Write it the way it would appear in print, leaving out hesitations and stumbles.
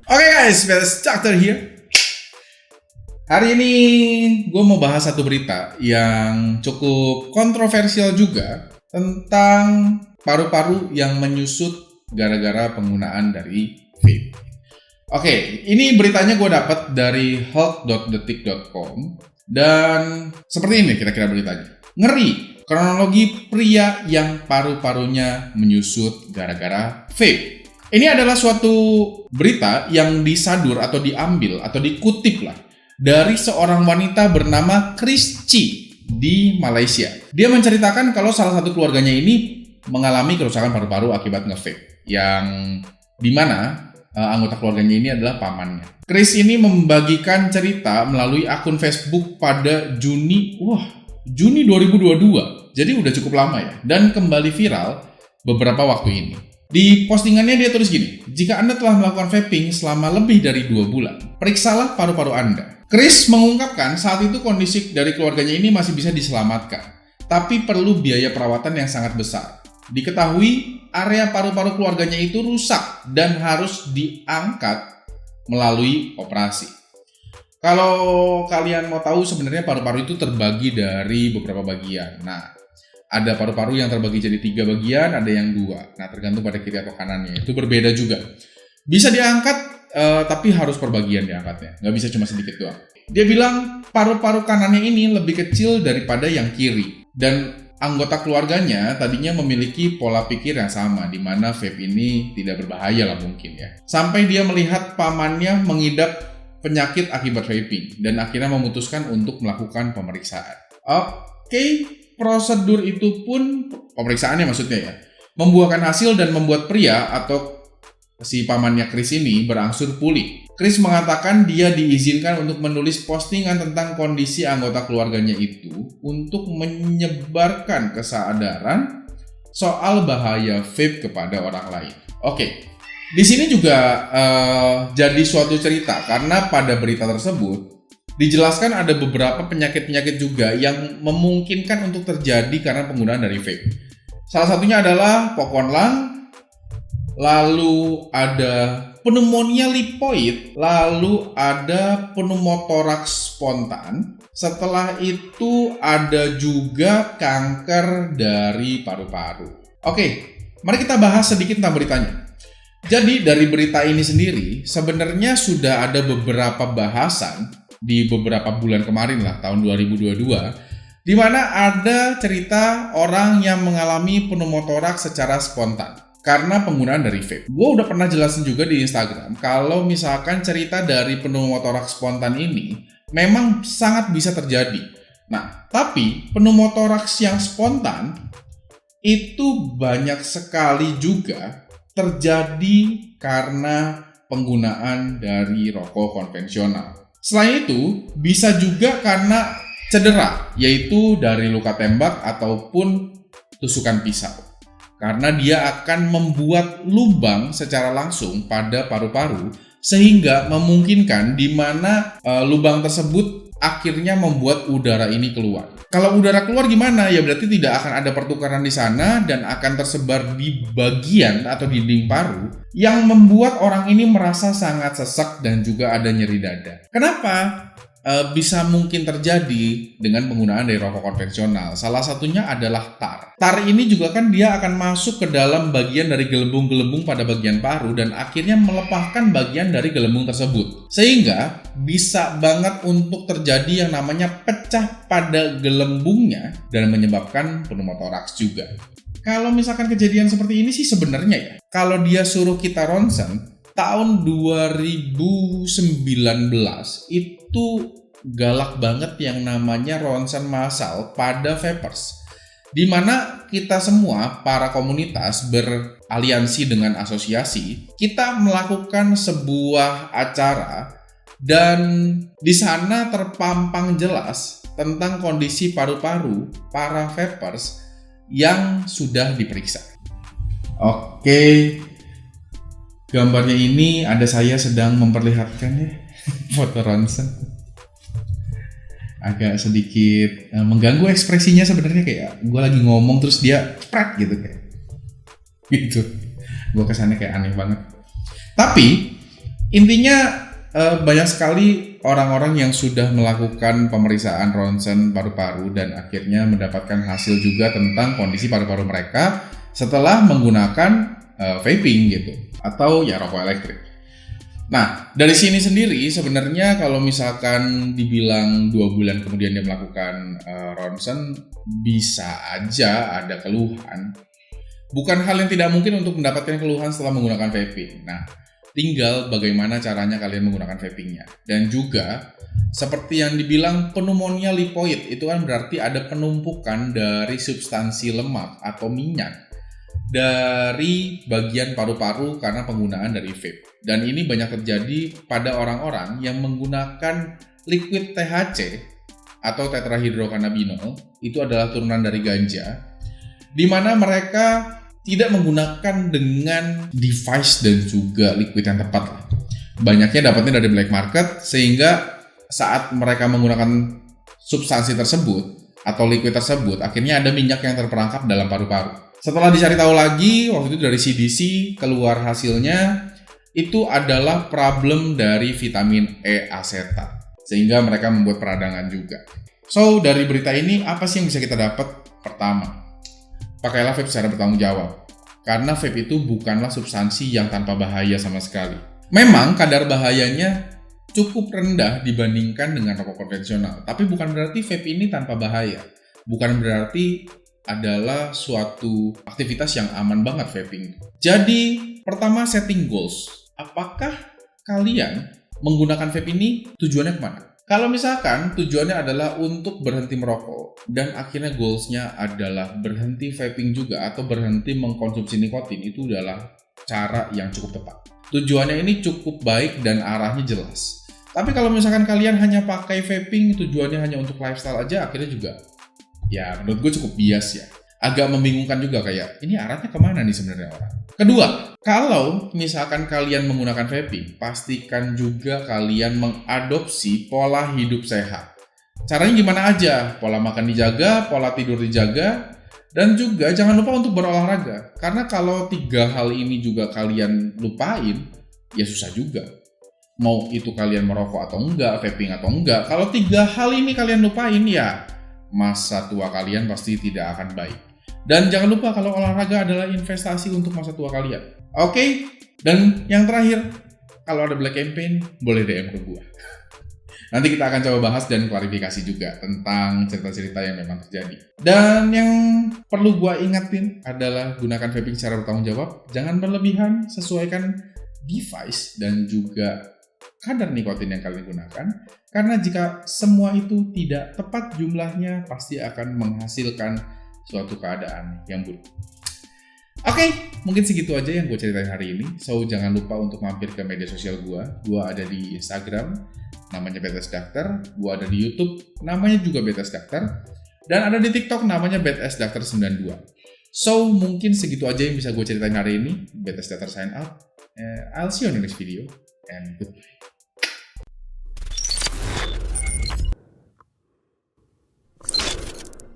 Oke guys, Best Doctor here. Hari ini gue mau bahas satu berita yang cukup kontroversial juga tentang paru-paru yang menyusut gara-gara penggunaan dari vape. Oke, ini beritanya gue dapat dari health.detik.com dan seperti ini kira-kira beritanya. Ngeri, kronologi pria yang paru-parunya menyusut gara-gara vape. Ini adalah suatu berita yang disadur atau diambil atau dikutip lah dari seorang wanita bernama Christy di Malaysia. Dia menceritakan kalau salah satu keluarganya ini mengalami kerusakan paru-paru akibat nge-vape, yang dimana anggota keluarganya ini adalah pamannya. Chris ini membagikan cerita melalui akun Facebook pada Juni 2022. Jadi udah cukup lama ya, dan kembali viral beberapa waktu ini. Di postingannya dia tulis gini, jika Anda telah melakukan vaping selama lebih dari 2 bulan, periksalah paru-paru Anda. Chris mengungkapkan saat itu kondisi dari keluarganya ini masih bisa diselamatkan, tapi perlu biaya perawatan yang sangat besar. Diketahui area paru-paru keluarganya itu rusak dan harus diangkat melalui operasi. Kalau kalian mau tahu, sebenarnya paru-paru itu terbagi dari beberapa bagian. Nah, ada paru-paru yang terbagi jadi 3 bagian, ada yang 2. Nah, tergantung pada kiri atau kanannya. Itu berbeda juga. Bisa diangkat, tapi harus per bagian diangkatnya. Nggak bisa cuma sedikit doang. Dia bilang paru-paru kanannya ini lebih kecil daripada yang kiri. Dan anggota keluarganya tadinya memiliki pola pikir yang sama, di mana vape ini tidak berbahaya lah mungkin ya. Sampai dia melihat pamannya mengidap penyakit akibat vaping, dan akhirnya memutuskan untuk melakukan pemeriksaan. Oke. Prosedur itu pun, pemeriksaannya maksudnya ya, membuahkan hasil dan membuat pria atau si pamannya Chris ini berangsur pulih. Chris mengatakan dia diizinkan untuk menulis postingan tentang kondisi anggota keluarganya itu untuk menyebarkan kesadaran soal bahaya vape kepada orang lain. Oke, di sini juga jadi suatu cerita karena pada berita tersebut dijelaskan ada beberapa penyakit-penyakit juga yang memungkinkan untuk terjadi karena penggunaan dari vape. Salah satunya adalah pokon lung, lalu ada pneumonia lipoid, lalu ada pneumotoraks spontan. Setelah itu ada juga kanker dari paru-paru. Oke, mari kita bahas sedikit tentang beritanya. Jadi dari berita ini sendiri sebenarnya sudah ada beberapa bahasan di beberapa bulan kemarin lah, tahun 2022, di mana ada cerita orang yang mengalami pneumotoraks secara spontan karena penggunaan dari vape. Gue udah pernah jelasin juga di Instagram kalau misalkan cerita dari pneumotoraks spontan ini memang sangat bisa terjadi. Nah, tapi pneumotoraks yang spontan itu banyak sekali juga terjadi karena penggunaan dari rokok konvensional. Selain itu, bisa juga karena cedera, yaitu dari luka tembak ataupun tusukan pisau. Karena dia akan membuat lubang secara langsung pada paru-paru, sehingga memungkinkan di mana lubang tersebut akhirnya membuat udara ini keluar. Kalau udara keluar gimana? Ya berarti tidak akan ada pertukaran di sana dan akan tersebar di bagian atau dinding paru yang membuat orang ini merasa sangat sesak dan juga ada nyeri dada. Kenapa? Bisa mungkin terjadi dengan penggunaan dari rokok konvensional. Salah satunya adalah tar. Tar ini juga kan dia akan masuk ke dalam bagian dari gelembung-gelembung pada bagian paru dan akhirnya melepaskan bagian dari gelembung tersebut. Sehingga bisa banget untuk terjadi yang namanya pecah pada gelembungnya dan menyebabkan pneumotoraks juga. Kalau misalkan kejadian seperti ini sih sebenarnya ya, kalau dia suruh kita ronsen, tahun 2019 itu galak banget yang namanya ronsen massal pada vapers, di mana kita semua para komunitas beraliansi dengan asosiasi, kita melakukan sebuah acara dan di sana terpampang jelas tentang kondisi paru-paru para vapers yang sudah diperiksa. Oke. Gambarnya ini ada saya sedang memperlihatkan ya foto ronsen. Agak sedikit mengganggu ekspresinya sebenarnya, kayak gue lagi ngomong terus dia cepret gitu kayak gitu. Gue kesannya kayak aneh banget. Tapi Intinya banyak sekali orang-orang yang sudah melakukan pemeriksaan ronsen paru-paru dan akhirnya mendapatkan hasil juga tentang kondisi paru-paru mereka setelah menggunakan vaping gitu atau ya rokok elektrik. Nah, dari sini sendiri sebenarnya kalau misalkan dibilang 2 bulan kemudian dia melakukan ronsen, bisa aja ada keluhan. Bukan hal yang tidak mungkin untuk mendapatkan keluhan setelah menggunakan vaping. Nah, tinggal bagaimana caranya kalian menggunakan vapingnya. Dan juga, seperti yang dibilang pneumonia lipoid, itu kan berarti ada penumpukan dari substansi lemak atau minyak dari bagian paru-paru karena penggunaan dari vape. Dan ini banyak terjadi pada orang-orang yang menggunakan liquid THC atau tetrahydrocannabinol, itu adalah turunan dari ganja, di mana mereka tidak menggunakan dengan device dan juga liquid yang tepat. Banyaknya dapatnya dari black market, sehingga saat mereka menggunakan substansi tersebut atau liquid tersebut, akhirnya ada minyak yang terperangkap dalam paru-paru. Setelah dicari tahu lagi, waktu itu dari CDC keluar hasilnya, itu adalah problem dari vitamin E asetat, sehingga mereka membuat peradangan juga. So, dari berita ini, apa sih yang bisa kita dapat? Pertama, pakailah vape secara bertanggung jawab. Karena vape itu bukanlah substansi yang tanpa bahaya sama sekali. Memang kadar bahayanya cukup rendah dibandingkan dengan rokok konvensional. Tapi bukan berarti vape ini tanpa bahaya. Bukan berarti adalah suatu aktivitas yang aman banget vaping. Jadi, pertama setting goals. Apakah kalian menggunakan vape ini tujuannya kemana? Kalau misalkan tujuannya adalah untuk berhenti merokok dan akhirnya goalsnya adalah berhenti vaping juga atau berhenti mengkonsumsi nikotin, itu adalah cara yang cukup tepat. Tujuannya ini cukup baik dan arahnya jelas. Tapi kalau misalkan kalian hanya pakai vaping, tujuannya hanya untuk lifestyle aja, akhirnya juga ya menurut gue cukup bias ya. Agak membingungkan juga, kayak ini arahnya kemana nih sebenarnya orang. Kedua, kalau misalkan kalian menggunakan vaping, pastikan juga kalian mengadopsi pola hidup sehat. Caranya gimana aja? Pola makan dijaga, pola tidur dijaga, dan juga jangan lupa untuk berolahraga. Karena kalau 3 hal ini juga kalian lupain, ya susah juga. Mau itu kalian merokok atau enggak, vaping atau enggak, kalau 3 hal ini kalian lupain, ya masa tua kalian pasti tidak akan baik. Dan jangan lupa kalau olahraga adalah investasi untuk masa tua kalian. Oke? Dan yang terakhir, kalau ada black campaign, boleh DM ke gua. Nanti kita akan coba bahas dan klarifikasi juga tentang cerita-cerita yang memang terjadi. Dan yang perlu gua ingatin adalah gunakan vaping secara bertanggung jawab. Jangan berlebihan, sesuaikan device dan juga kadar nikotin yang kalian gunakan. Karena jika semua itu tidak tepat jumlahnya, pasti akan menghasilkan suatu keadaan yang buruk. Oke, mungkin segitu aja yang gue ceritain hari ini. So, jangan lupa untuk mampir ke media sosial gue. Gue ada di Instagram, namanya BTS Doctor. Gue ada di YouTube, namanya juga BTS Doctor. Dan ada di TikTok, namanya BTS Doctor 92. So, mungkin segitu aja yang bisa gue ceritain hari ini. BTS Doctor sign out. I'll see you on the next video. And goodbye.